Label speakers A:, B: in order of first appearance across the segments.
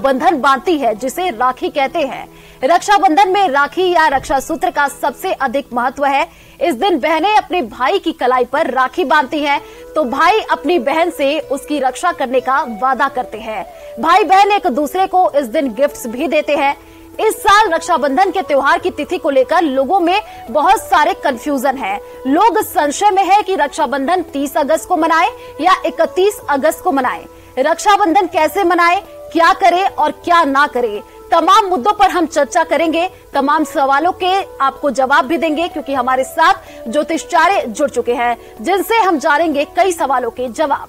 A: बंधन बांधती है, जिसे राखी कहते हैं। रक्षाबंधन में राखी या रक्षा सूत्र का सबसे अधिक महत्व है। इस दिन बहनें अपने भाई की कलाई पर राखी बांधती हैं, तो भाई अपनी बहन से उसकी रक्षा करने का वादा करते हैं। भाई बहन एक दूसरे को इस दिन गिफ्ट्स भी देते हैं। इस साल रक्षाबंधन के त्योहार की तिथि को लेकर लोगों में बहुत सारे कंफ्यूजन है। लोग संशय में है कि रक्षाबंधन 30 अगस्त को मनाएं या 31 अगस्त को मनाएं। रक्षाबंधन कैसे मनाएं, क्या करें और क्या ना करें, तमाम मुद्दों पर हम चर्चा करेंगे। तमाम सवालों के आपको जवाब भी देंगे, क्योंकि हमारे साथ ज्योतिषाचार्य जुड़ चुके हैं, जिनसे हम जानेंगे कई सवालों के जवाब।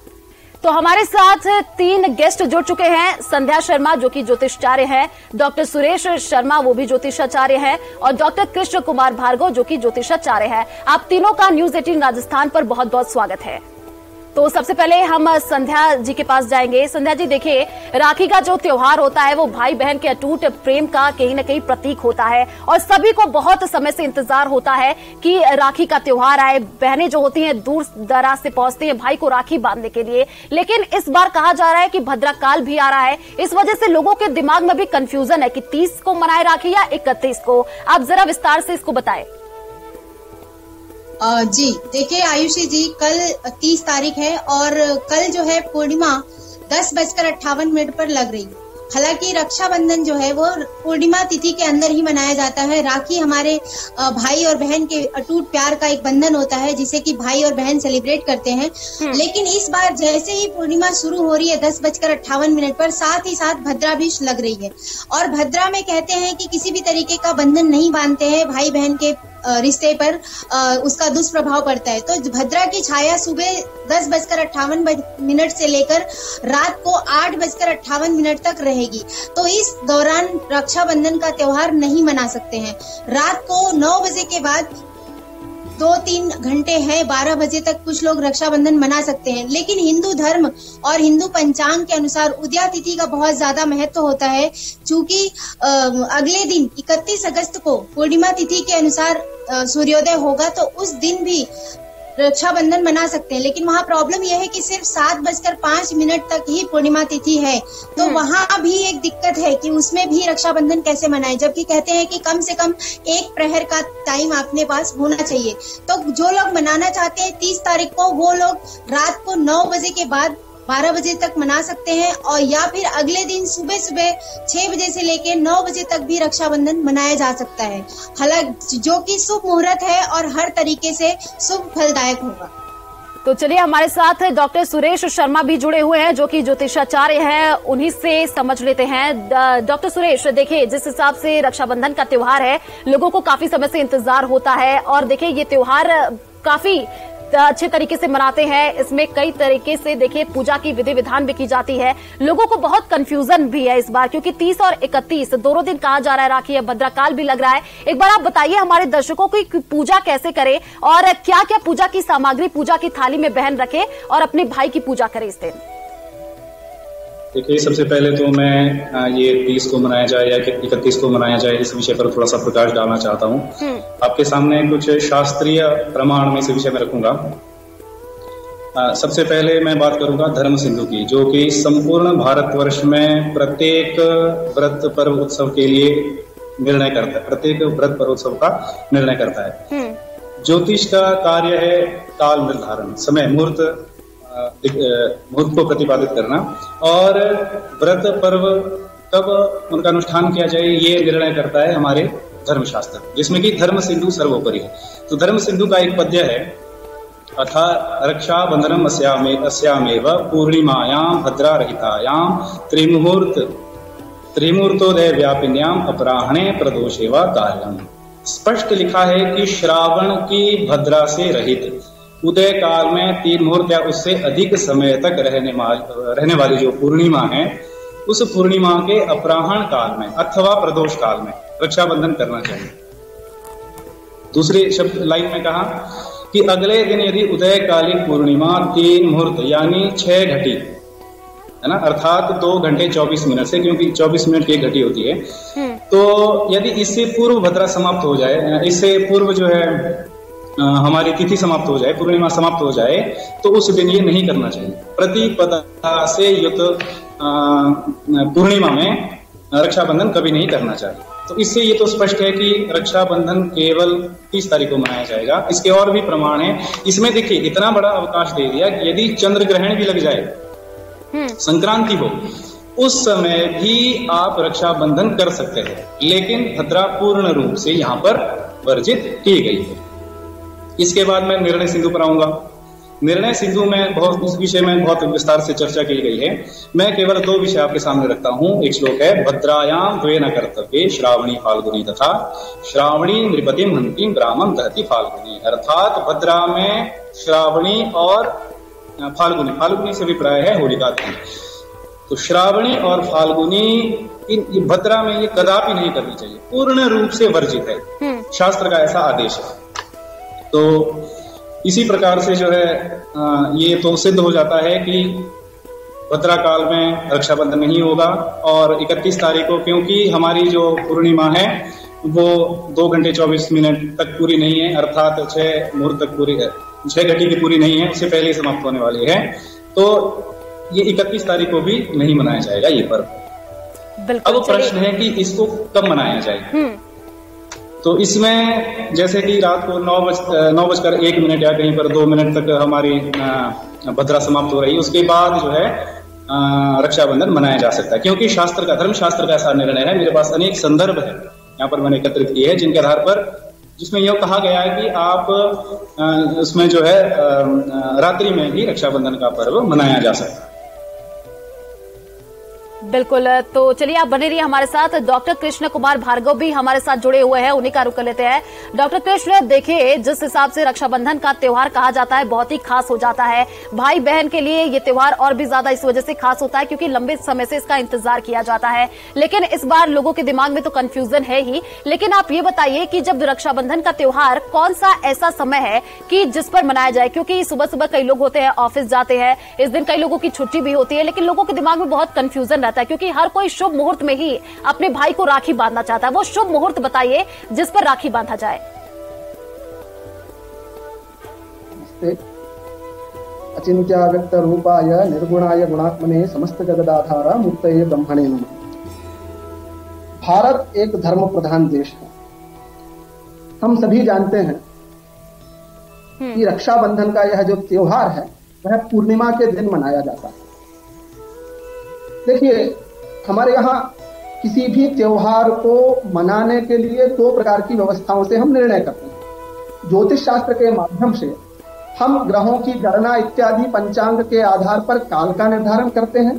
A: तो हमारे साथ 3 गेस्ट जुड़ चुके हैं। संध्या शर्मा जो कि ज्योतिषाचार्य हैं, डॉक्टर सुरेश शर्मा वो भी ज्योतिषाचार्य हैं, और डॉक्टर कृष्ण कुमार भार्गव जो कि ज्योतिषाचार्य हैं। आप तीनों का न्यूज 18 राजस्थान पर बहुत बहुत स्वागत है। तो सबसे पहले हम संध्या जी के पास जाएंगे। संध्या जी, देखिए, राखी का जो त्योहार होता है वो भाई बहन के अटूट प्रेम का कहीं न कहीं प्रतीक होता है, और सभी को बहुत समय से इंतजार होता है कि राखी का त्योहार आए। बहनें जो होती हैं दूर दराज से पहुंचती हैं भाई को राखी बांधने के लिए, लेकिन इस बार कहा जा रहा है कि भद्राकाल भी आ रहा है। इस वजह से लोगों के दिमाग में भी कंफ्यूजन है कि 30 को मनाए राखी या 31 को। आप जरा विस्तार से इसको बताएं।
B: जी देखिए आयुषी जी, कल 30 तारीख है और कल जो है पूर्णिमा 10:58 पर लग रही है। हालांकि रक्षाबंधन जो है वो पूर्णिमा तिथि के अंदर ही मनाया जाता है। राखी हमारे भाई और बहन के अटूट प्यार का एक बंधन होता है, जिसे कि भाई और बहन सेलिब्रेट करते हैं। लेकिन इस बार जैसे ही पूर्णिमा शुरू हो रही है 10:58 पर, साथ ही साथ भद्रा भी लग रही है। और भद्रा में कहते हैं कि किसी भी तरीके का बंधन नहीं बांधते हैं भाई बहन के रिश्ते पर, उसका दुष्प्रभाव पड़ता है। तो भद्रा की छाया सुबह 10:58 से लेकर रात को 8:58 तक रहेगी। तो इस दौरान रक्षाबंधन का त्योहार नहीं मना सकते हैं। रात को 9 बजे के बाद 2-3 घंटे हैं, 12 बजे तक कुछ लोग रक्षाबंधन मना सकते हैं। लेकिन हिंदू धर्म और हिंदू पंचांग के अनुसार उदया तिथि का बहुत ज्यादा महत्व होता है, चूंकि अगले दिन 31 अगस्त को पूर्णिमा तिथि के अनुसार सूर्योदय होगा, तो उस दिन भी रक्षाबंधन मना सकते हैं। लेकिन वहाँ प्रॉब्लम यह है कि सिर्फ 7:05 तक ही पूर्णिमा तिथि है, तो वहाँ भी एक दिक्कत है कि उसमें भी रक्षाबंधन कैसे मनाएं, जबकि कहते हैं कि कम से कम 1 प्रहर का टाइम अपने पास होना चाहिए। तो जो लोग मनाना चाहते हैं 30 तारीख को, वो लोग रात को 9 बजे के बाद 12 बजे तक मना सकते हैं, और या फिर अगले दिन सुबह 6 बजे से लेकर 9 बजे तक भी रक्षाबंधन मनाया जा सकता है। हालांकि जो कि शुभ मुहूर्त है और हर तरीके से शुभ फलदायक होगा।
A: तो चलिए, हमारे साथ डॉक्टर सुरेश शर्मा भी जुड़े हुए हैं जो कि ज्योतिषाचार्य हैं, उन्हीं से समझ लेते हैं। डॉक्टर सुरेश, देखिए, जिस हिसाब से रक्षाबंधन का त्योहार है, लोगों को काफी समय से इंतजार होता है, और देखिए ये त्योहार काफी अच्छे तरीके से मनाते हैं। इसमें कई तरीके से देखिए पूजा की विधि विधान भी की जाती है। लोगों को बहुत कंफ्यूजन भी है इस बार, क्योंकि 30 और 31 दोनों दिन कहा जा रहा है राखी है, भद्राकाल भी लग रहा है। एक बार आप बताइए हमारे दर्शकों की पूजा कैसे करें, और क्या क्या पूजा की सामग्री पूजा की थाली में बहन रखे और अपने भाई की पूजा करे इस दिन।
C: देखिए, सबसे पहले तो मैं ये 30 को मनाया जाए या 31 को मनाया जाए, इस विषय पर थोड़ा सा प्रकाश डालना चाहता हूँ। आपके सामने कुछ शास्त्रीय प्रमाण में इस विषय में रखूंगा। सबसे पहले मैं बात करूंगा धर्म सिंधु की, जो कि संपूर्ण भारतवर्ष में प्रत्येक व्रत पर्व उत्सव के लिए निर्णय करता है, प्रत्येक व्रत पर्व उत्सव का निर्णय करता है। ज्योतिष का कार्य है काल निर्धारण, समय मुहूर्त को प्रतिपादित करना, और व्रत पर्व कब उनका अनुष्ठान किया जाए ये निर्णय करता है हमारे धर्मशास्त्र, जिसमें कि धर्म सिंधु सर्वोपरि है। तो धर्म सिंधु का एक पद्य है, अथा रक्षाबंधनम अस्यामेव पूर्णिमायां भद्रारहितायां त्रिमुहूर्तोदय व्यापिन्याम अपराह्ने प्रदोषेवा कार्यम। स्पष्ट लिखा है कि श्रावण की भद्रा से रहित उदय काल में 3 मुहूर्त या उससे अधिक समय तक रहने वाली जो पूर्णिमा है, उस पूर्णिमा के अपराह्न काल में अथवा प्रदोष काल में रक्षाबंधन करना चाहिए। दूसरी शब्द लाइन में कहा कि अगले दिन यदि उदयकालीन पूर्णिमा 3 मुहूर्त यानी 6 घटी है ना, अर्थात 2 घंटे 24 मिनट से, क्योंकि 24 मिनट की एक घटी होती है, तो यदि इससे पूर्व भद्रा समाप्त हो जाए, इससे पूर्व जो है हमारी तिथि समाप्त हो जाए, पूर्णिमा समाप्त हो जाए, तो उस दिन ये नहीं करना चाहिए। प्रतिपदा से युक्त पूर्णिमा में रक्षाबंधन कभी नहीं करना चाहिए। तो इससे ये तो स्पष्ट है कि रक्षाबंधन केवल 30 तारीख को मनाया जाएगा। इसके और भी प्रमाण है। इसमें देखिए इतना बड़ा अवकाश दे दिया कि यदि चंद्र ग्रहण भी लग जाए, संक्रांति हो, उस समय भी आप रक्षाबंधन कर सकते हैं, लेकिन भद्रा पूर्ण रूप से यहाँ पर वर्जित की गई है। इसके बाद मैं निर्णय सिंधु पर आऊंगा। निर्णय सिंधु में इस विषय में बहुत विस्तार से चर्चा की गई है। मैं केवल 2 विषय आपके सामने रखता हूं। एक श्लोक है, भद्रायाम द्वे न कर्तव्ये श्रावणी फाल्गुनी तथा श्रावणी नृपतिम हंतिम ग्रामम दहति फाल्गुनी। अर्थात भद्रा में श्रावणी और फाल्गुनी से भी प्राय है होलिका दहन। तो श्रावणी और फाल्गुनी भद्रा में ये कदापि नहीं करनी चाहिए, पूर्ण रूप से वर्जित है। शास्त्र का ऐसा आदेश है। तो इसी प्रकार से जो है ये तो सिद्ध हो जाता है कि भद्रा काल में रक्षाबंधन नहीं होगा। और 31 तारीख को, क्योंकि हमारी जो पूर्णिमा है वो 2 घंटे 24 मिनट तक पूरी नहीं है, अर्थात 6 मुहूर्त तक पूरी है, 6 घटी की पूरी नहीं है, उससे पहले ही समाप्त होने वाली है। तो ये 31 तारीख को भी नहीं मनाया जाएगा ये पर्व। अब प्रश्न है कि इसको कब मनाया जाए। तो इसमें जैसे कि रात को 9:01 या कहीं पर 2 मिनट तक हमारी भद्रा समाप्त हो रही है, उसके बाद जो है रक्षाबंधन मनाया जा सकता है, क्योंकि शास्त्र का, धर्मशास्त्र का ऐसा निर्णय है। मेरे पास अनेक संदर्भ है यहाँ पर मैंने एकत्रित किए हैं, जिनके आधार पर, जिसमें यह कहा गया है कि आप उसमें जो है रात्रि में भी रक्षाबंधन का पर्व मनाया जा सकता है।
A: बिल्कुल, तो चलिए आप बने रहिए हमारे साथ। डॉक्टर कृष्ण कुमार भार्गव भी हमारे साथ जुड़े हुए हैं, उन्हीं का रुख कर लेते हैं। डॉक्टर कृष्ण, देखिए जिस हिसाब से रक्षाबंधन का त्योहार कहा जाता है बहुत ही खास हो जाता है। भाई बहन के लिए ये त्योहार और भी ज्यादा इस वजह से खास होता है क्योंकि लंबे समय से इसका इंतजार किया जाता है। लेकिन इस बार लोगों के दिमाग में तो कंफ्यूजन है ही। लेकिन आप ये बताइए कि जब रक्षाबंधन का त्योहार कौन सा ऐसा समय है कि जिस पर मनाया जाए, क्योंकि सुबह सुबह कई लोग होते हैं, ऑफिस जाते हैं, इस दिन कई लोगों की छुट्टी भी होती है, लेकिन लोगों के दिमाग में बहुत कंफ्यूजन रहता है क्योंकि हर कोई शुभ मुहूर्त में ही अपने भाई को राखी बांधना चाहता है। वो शुभ मुहूर्त बताइए जिस पर राखी बांधा जाए।
D: अचिंत्य व्यक्त रूपाय निर्गुणाय गुणात्मने समस्त जगदाधारा मुक्तये ब्रह्मणे नमः। भारत एक धर्म प्रधान देश है। हम सभी जानते हैं कि रक्षाबंधन का यह जो त्योहार है वह पूर्णिमा के दिन मनाया जाता है। देखिए, हमारे यहाँ किसी भी त्योहार को मनाने के लिए 2 प्रकार की व्यवस्थाओं से हम निर्णय करते हैं। ज्योतिष शास्त्र के माध्यम से हम ग्रहों की गणना इत्यादि पंचांग के आधार पर काल का निर्धारण करते हैं,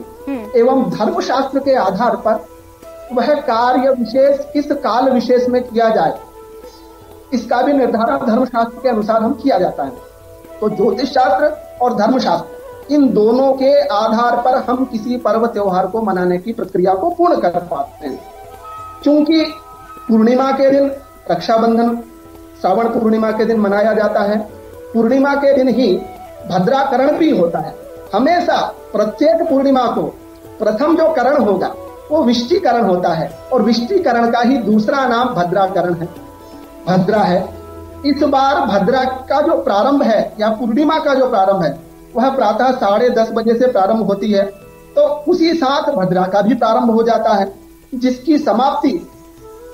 D: एवं धर्मशास्त्र के आधार पर वह कार्य विशेष किस काल विशेष में किया जाए इसका भी निर्धारण धर्मशास्त्र के अनुसार हम किया जाता है। तो ज्योतिष शास्त्र और धर्मशास्त्र, इन दोनों के आधार पर हम किसी पर्व त्योहार को मनाने की प्रक्रिया को पूर्ण कर पाते हैं। क्योंकि पूर्णिमा के दिन रक्षाबंधन श्रावण पूर्णिमा के दिन मनाया जाता है, पूर्णिमा के दिन ही भद्राकरण भी होता है। हमेशा प्रत्येक पूर्णिमा को प्रथम जो करण होगा वो विष्टिकरण होता है और विष्टिकरण का ही दूसरा नाम भद्राकरण है, भद्रा है। इस बार भद्रा का जो प्रारंभ है या पूर्णिमा का जो प्रारंभ है वह प्रातः 10:30 बजे से प्रारंभ होती है, तो उसी साथ भद्रा का भी प्रारंभ हो जाता है, जिसकी समाप्ति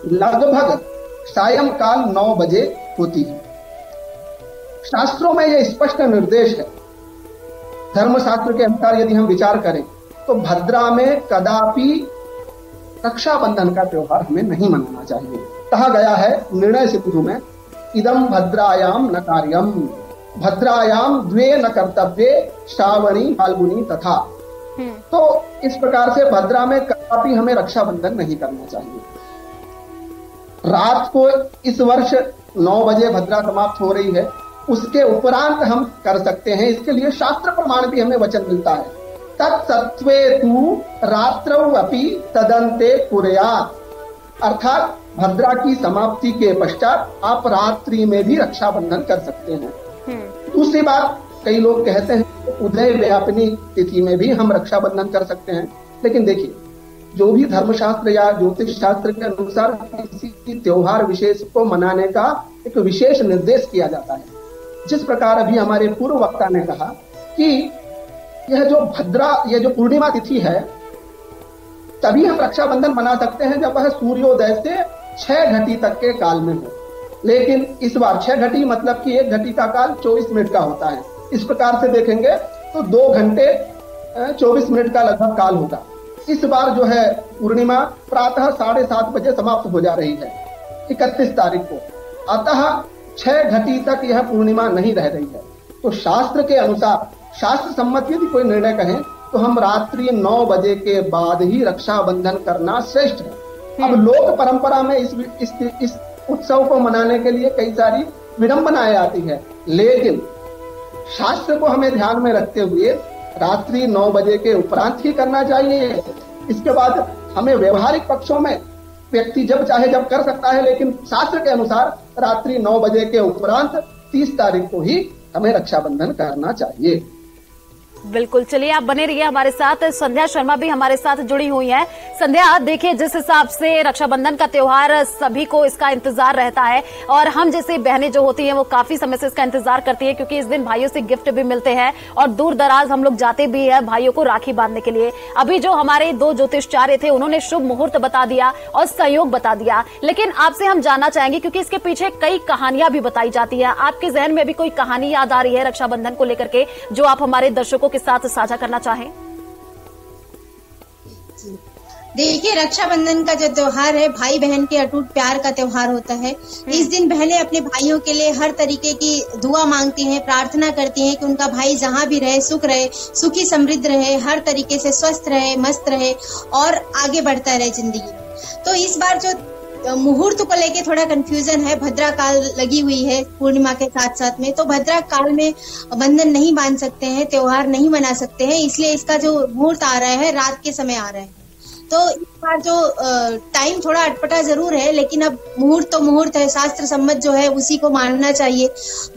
D: लगभग सायंकाल 9 बजे होती है। शास्त्रों में यह स्पष्ट निर्देश है। धर्मशास्त्र के अनुसार यदि हम विचार करें तो भद्रा में कदापि रक्षाबंधन का त्योहार हमें नहीं मनाना चाहिए। कहा गया है निर्णय सिंधु में, इदम भद्रायाम न कार्यम भद्रायाम द्वे न कर्तव्ये श्रावणी फाल्गुनी तथा। तो इस प्रकार से भद्रा में कदापि हमें रक्षाबंधन नहीं करना चाहिए। रात को इस वर्ष 9 बजे भद्रा समाप्त हो रही है, उसके उपरांत हम कर सकते हैं। इसके लिए शास्त्र प्रमाण भी हमें वचन मिलता है, तत्सत्वे तु रात्रौ अपि तदन्ते कुर्यात्। अर्थात भद्रा की समाप्ति के पश्चात आप रात्रि में भी रक्षाबंधन कर सकते हैं। दूसरी बात, कई लोग कहते हैं उदय व्यापिनी तिथि में भी हम रक्षाबंधन कर सकते हैं, लेकिन देखिए जो भी धर्मशास्त्र या ज्योतिष शास्त्र के अनुसार किसी त्योहार विशेष को मनाने का एक विशेष निर्देश किया जाता है। जिस प्रकार अभी हमारे पूर्व वक्ता ने कहा कि यह जो पूर्णिमा तिथि है तभी हम रक्षाबंधन मना सकते हैं जब वह सूर्योदय से 6 घटी तक के काल में हो। लेकिन इस बार 6 घटी मतलब कि 1 घटी का काल 24 मिनट का होता है। इस प्रकार से देखेंगे तो 2 घंटे 24 मिनट का लगभग काल होगा। इस बार जो है पूर्णिमा प्रातः 7:30 बजे समाप्त हो जा रही है 31 तारीख को। अतः 6 घटी तक यह पूर्णिमा नहीं रह रही है। तो शास्त्र के अनुसार, शास्त्र सम्मत यदि कोई निर्णय कहें तो हम रात्रि 9 बजे के बाद ही रक्षाबंधन करना श्रेष्ठ है। अब लोक परंपरा में इस उत्सव को मनाने के लिए कई सारी विडंबनाएं आती है, लेकिन शास्त्र को हमें ध्यान में रखते हुए रात्रि 9 बजे के उपरांत ही करना चाहिए। इसके बाद हमें व्यवहारिक पक्षों में व्यक्ति जब चाहे जब कर सकता है, लेकिन शास्त्र के अनुसार रात्रि 9 बजे के उपरांत 30 तारीख को ही हमें रक्षाबंधन करना चाहिए।
A: बिल्कुल, चलिए आप बने रहिए हमारे साथ। संध्या शर्मा भी हमारे साथ जुड़ी हुई हैं। संध्या, देखिए जिस हिसाब से रक्षाबंधन का त्योहार सभी को इसका इंतजार रहता है और हम जैसे बहनें जो होती हैं वो काफी समय से इसका इंतजार करती हैं, क्योंकि इस दिन भाइयों से गिफ्ट भी मिलते हैं और दूर दराज हम लोग जाते भी हैं भाइयों को राखी बांधने के लिए। अभी जो हमारे 2 ज्योतिषाचार्य थे उन्होंने शुभ मुहूर्त बता दिया और सहयोग बता दिया, लेकिन आपसे हम जानना चाहेंगे क्योंकि इसके पीछे कई कहानियां भी बताई जाती है। आपके जहन में भी कोई कहानी याद आ रही है रक्षाबंधन को लेकर के जो आप हमारे दर्शकों के साथ साझा करना चाहें?
B: देखिए, रक्षाबंधन का जो त्योहार है भाई बहन के अटूट प्यार का त्योहार होता है। इस दिन बहनें अपने भाइयों के लिए हर तरीके की दुआ मांगती हैं, प्रार्थना करती हैं कि उनका भाई जहां भी रहे सुख रहे, सुखी समृद्ध रहे, हर तरीके से स्वस्थ रहे, मस्त रहे और आगे बढ़ता रहे जिंदगी में। तो इस बार जो मुहूर्त को लेके थोड़ा कंफ्यूजन है, भद्रा काल लगी हुई है पूर्णिमा के साथ साथ में, तो भद्रा काल में बंधन नहीं बांध सकते हैं, त्योहार नहीं मना सकते हैं, इसलिए इसका जो मुहूर्त आ रहा है रात के समय आ रहा है। तो इस बार जो टाइम थोड़ा अटपटा जरूर है, लेकिन अब मुहूर्त तो मुहूर्त है, शास्त्र सम्मत जो है उसी को मानना चाहिए।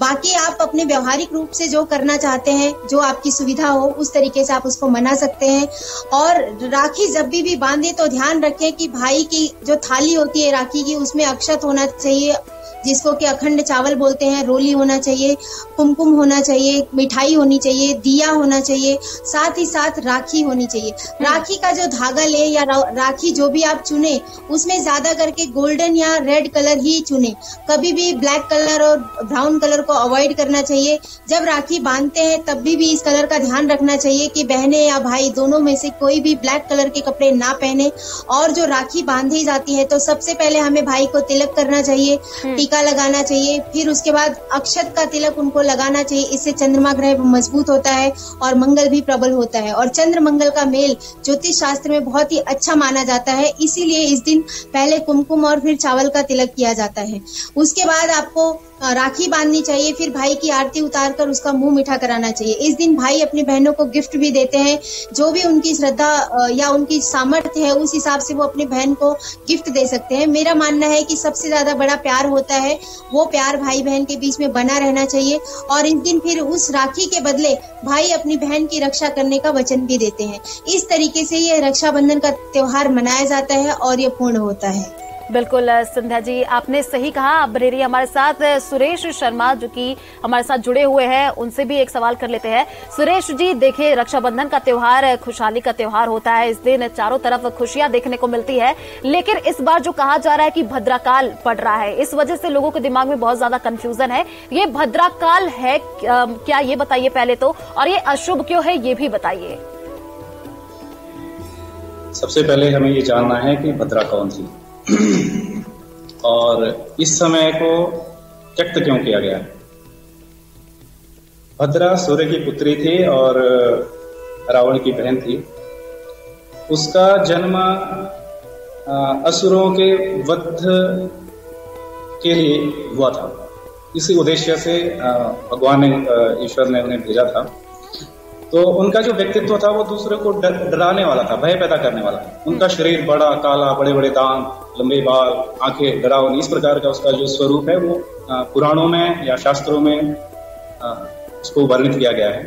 B: बाकी आप अपने व्यवहारिक रूप से जो करना चाहते हैं, जो आपकी सुविधा हो उस तरीके से आप उसको मना सकते हैं। और राखी जब भी बांधे तो ध्यान रखें कि भाई की जो थाली होती है राखी की उसमें अक्षत होना चाहिए, जिसको कि अखंड चावल बोलते हैं, रोली होना चाहिए, कुमकुम होना चाहिए, मिठाई होनी चाहिए, दिया होना चाहिए, साथ ही साथ राखी होनी चाहिए। राखी का जो धागा ले या राखी जो भी आप चुने उसमें ज्यादा करके गोल्डन या रेड कलर ही चुने, कभी भी ब्लैक कलर और ब्राउन कलर को अवॉइड करना चाहिए। जब राखी बांधते हैं तब भी इस कलर का ध्यान रखना चाहिए कि बहनें या भाई दोनों में से कोई भी ब्लैक कलर के कपड़े ना पहने। और जो राखी बांधी जाती है तो सबसे पहले हमें भाई को तिलक करना चाहिए, टीका लगाना चाहिए, फिर उसके बाद अक्षत का तिलक उनको लगाना चाहिए। इससे चंद्रमा ग्रह मजबूत होता है और मंगल भी प्रबल होता है। और चंद्र मंगल का मेल ज्योतिष शास्त्र में बहुत ही अच्छा माना जाता है, इसीलिए इस दिन पहले कुमकुम और फिर चावल का तिलक किया जाता है। उसके बाद आपको राखी बांधनी चाहिए, फिर भाई की आरती उतारकर उसका मुंह मीठा कराना चाहिए। इस दिन भाई अपनी बहनों को गिफ्ट भी देते हैं, जो भी उनकी श्रद्धा या उनकी सामर्थ्य है उस हिसाब से वो अपनी बहन को गिफ्ट दे सकते हैं। मेरा मानना है कि सबसे ज्यादा बड़ा प्यार होता है, वो प्यार भाई बहन के बीच में बना रहना चाहिए। और इस दिन फिर उस राखी के बदले भाई अपनी बहन की रक्षा करने का वचन भी देते हैं। इस तरीके से ये रक्षाबंधन का त्योहार मनाया जाता है और ये पूर्ण होता है।
A: बिल्कुल संध्या जी, आपने सही कहा। आप बने रहिए हमारे साथ। सुरेश शर्मा जो कि हमारे साथ जुड़े हुए हैं, उनसे भी एक सवाल कर लेते हैं। सुरेश जी, देखिए रक्षाबंधन का त्योहार खुशहाली का त्योहार होता है, इस दिन चारों तरफ खुशियां देखने को मिलती है, लेकिन इस बार जो कहा जा रहा है कि भद्राकाल पड़ रहा है, इस वजह से लोगों के दिमाग में बहुत ज्यादा कंफ्यूजन है। ये भद्राकाल है क्या, ये बताइए पहले तो, और ये अशुभ क्यों है ये भी बताइए।
C: सबसे पहले हमें ये जानना है कि भद्रा कौन सी और इस समय को त्यक्त क्यों किया गया। भद्रा सूर्य की पुत्री थी और रावण की बहन थी। उसका जन्म असुरों के वध के लिए हुआ था। इसी उद्देश्य से भगवान ने, ईश्वर ने उन्हें भेजा था। तो उनका जो व्यक्तित्व था वो दूसरे को डराने वाला था, भय पैदा करने वाला था। उनका शरीर बड़ा, काला, बड़े बड़े दांत, लंबे बाल, आंखें डरावनी, इस प्रकार का उसका जो स्वरूप है वो पुराणों में या शास्त्रों में उसको वर्णित किया गया है।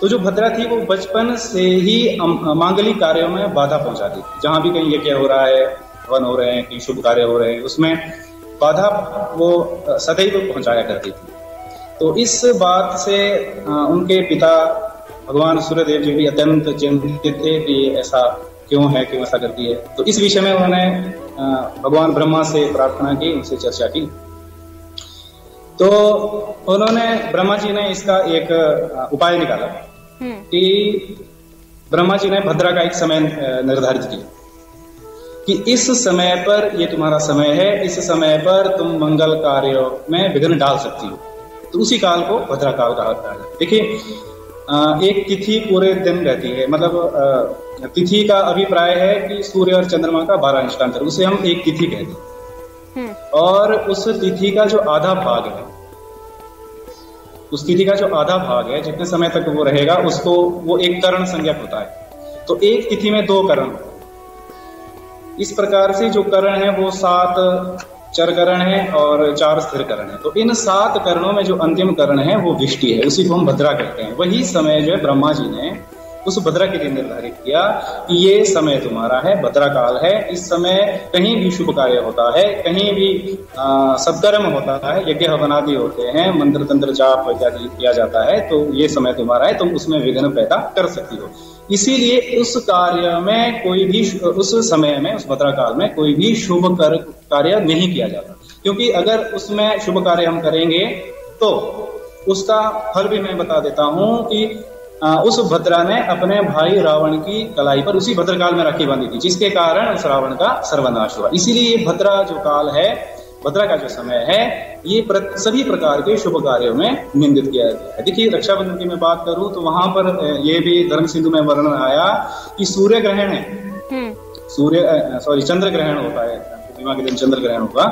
C: तो जो भद्रा थी वो बचपन से ही मांगलिक कार्यों में बाधा पहुंचाती थी। जहां भी कहीं यज्ञ हो रहा है, हवन हो रहे हैं, कहीं शुभ कार्य हो रहे हैं, उसमें बाधा वो सदैव पहुंचाया करती थी। तो इस बात से उनके पिता भगवान सूर्यदेव जी भी अत्यंत चिंतित थे कि ऐसा क्यों है, क्यों ऐसा करती है। तो इस विषय में उन्होंने भगवान ब्रह्मा से प्रार्थना की, उनसे चर्चा की। तो उन्होंने, ब्रह्मा जी ने इसका एक उपाय निकाला कि ब्रह्मा जी ने भद्रा का एक समय निर्धारित किया कि इस समय पर, ये तुम्हारा समय है, इस समय पर तुम मंगल कार्यों में विघ्न डाल सकती हो। तो उसी काल को भद्रा काल कहा जाता है। देखिए, एक तिथि पूरे दिन रहती है, मतलब तिथि का अभिप्राय है कि सूर्य और चंद्रमा का 12 अंश का अंतर, उसे हम एक तिथि कहते हैं। और उस तिथि का जो आधा भाग है, उस तिथि का जो आधा भाग है, जितने समय तक वो रहेगा, उसको वो एक करण संज्ञक होता है। तो एक तिथि में 2 करण, इस प्रकार से जो करण है वो 7 चर करण है और 4 स्थिर करण है। तो इन 7 करणों में जो अंतिम करण है वो विष्टि है, उसी को हम भद्रा कहते हैं। वही समय जो है ब्रह्मा जी ने उस भद्रा के लिए निर्धारित किया कि ये समय तुम्हारा है, भद्रा काल है। इस समय कहीं भी शुभ कार्य होता है, कहीं भी सत्कर्म होता है, यज्ञ हवनादि होते हैं, मंत्र तंत्र जाप इत्यादि किया जाता है, तो ये समय तुम्हारा है, तुम उसमें विघ्न पैदा कर सकती हो। इसीलिए उस कार्य में कोई भी, उस समय में, उस भद्रा काल में कोई भी शुभ कार्य नहीं किया जाता, क्योंकि अगर उसमें शुभ कार्य हम करेंगे तो उसका फल भी मैं बता देता हूं कि उस भद्रा ने अपने भाई रावण की कलाई पर उसी भद्रकाल में राखी बांधी थी, जिसके कारण उस रावण का सर्वनाश हुआ। इसीलिए ये भद्रा जो काल है, भद्रा का जो समय है, ये सभी प्रकार के शुभ कार्यों में निंदित किया गया है। देखिए, रक्षाबंधन की मैं बात करूं तो वहां पर ये भी धर्म सिंधु में वर्णन आया कि सूर्य ग्रहण है, चंद्र ग्रहण होता है, पूर्णिमा के दिन चंद्र ग्रहण होगा।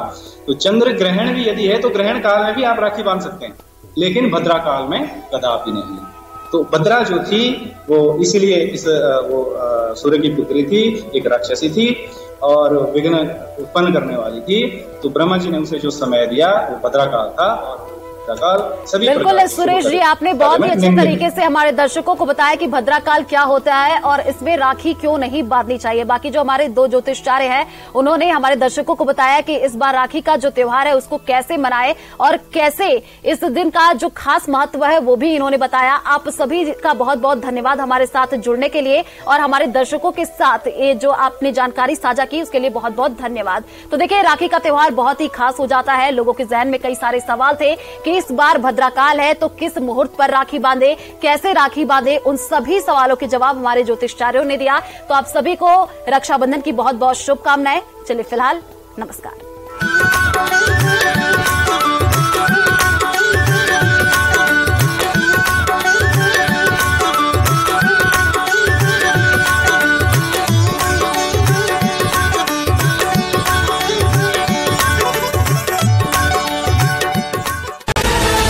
C: तो चंद्र ग्रहण भी यदि है तो ग्रहण काल में भी आप राखी बांध सकते हैं, लेकिन भद्रा काल में कदापि नहीं। तो भद्रा जो थी वो इसीलिए वो सूर्य की पुत्री थी, एक राक्षसी थी और विघ्न उत्पन्न करने वाली थी। तो ब्रह्मा जी ने उसे जो समय दिया वो भद्रा काल था। और सभी
A: बिल्कुल सुरेश जी, आपने बहुत ही अच्छे तरीके से हमारे दर्शकों को बताया कि भद्रा काल क्या होता है और इसमें राखी क्यों नहीं बांधनी चाहिए। बाकी जो हमारे 2 ज्योतिषाचार्य हैं उन्होंने हमारे दर्शकों को बताया कि इस बार राखी का जो त्योहार है उसको कैसे मनाए और कैसे इस दिन का जो खास महत्व है वो भी इन्होंने बताया। आप सभी का बहुत बहुत धन्यवाद हमारे साथ जुड़ने के लिए और हमारे दर्शकों के साथ ये जो आपने जानकारी साझा की उसके लिए बहुत बहुत धन्यवाद। तो देखिए, राखी का त्योहार बहुत ही खास हो जाता है। लोगों के जहन में कई सारे सवाल थे कि इस बार भद्रा काल है तो किस मुहूर्त पर राखी बांधे, कैसे राखी बांधे, उन सभी सवालों के जवाब हमारे ज्योतिषाचार्यों ने दिया। तो आप सभी को रक्षाबंधन की बहुत बहुत शुभकामनाएं। चलिए फिलहाल नमस्कार।